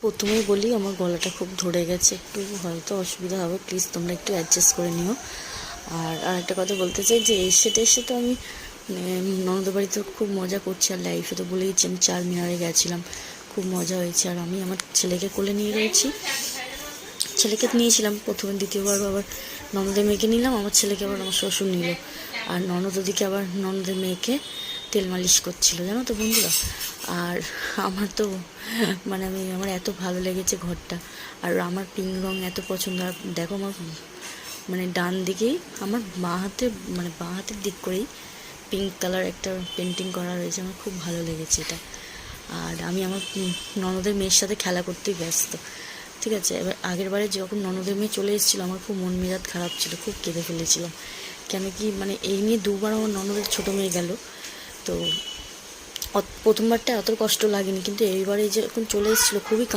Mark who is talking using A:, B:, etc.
A: প্রথমেই বলি আমার গলাটা খুব ধরে গেছে, একটু হয়তো অসুবিধা হবে, প্লিজ তোমরা একটু অ্যাডজাস্ট করে নিও। আর আরেকটা কথা বলতে চাই যে এসে তো আমি ননদের বাড়িতে খুব মজা করছি, আর লাইফে তো বলেইছি আমি চারমিনারে গেছিলাম, খুব মজা হয়েছে। আর আমি আমার ছেলেকে কোলে নিয়ে রয়েছি, ছেলেকে নিয়েছিলাম প্রথমে, দ্বিতীয়বার আবার ননদের মেয়েকে নিলাম, আমার ছেলেকে আবার আমার শ্বশুর নিল, আর ননদ ওদিকে আবার ননদের মেয়েকে তেল মালিশ করছিল, জানো তো বন্ধুরা। আর আমার তো আমার এত ভালো লেগেছে ঘরটা, আর আমার পিঙ্ক রং এত পছন্দ। আর দেখো আমার ডান দিকেই আমার বাঁ হাতের দিক করেই পিঙ্ক কালার একটা পেন্টিং করা রয়েছে, আমার খুব ভালো লেগেছে এটা। আর আমি আমার ননদের মেয়ের সাথে খেলা করতেই ব্যস্ত, ঠিক আছে। এবার আগের বারে যখন ননদের মেয়ে চলে এসেছিলো আমার খুব মন মেজাজ খারাপ ছিল, খুব কেঁদে ফেলেছিলাম, কেন কি এই নিয়ে দুবার আমার ননদের ছোটো মেয়ে গেল, তো প্রথমবারটা এত কষ্ট লাগেনি, কিন্তু এইবারে যখন চলে এসেছিলো খুবই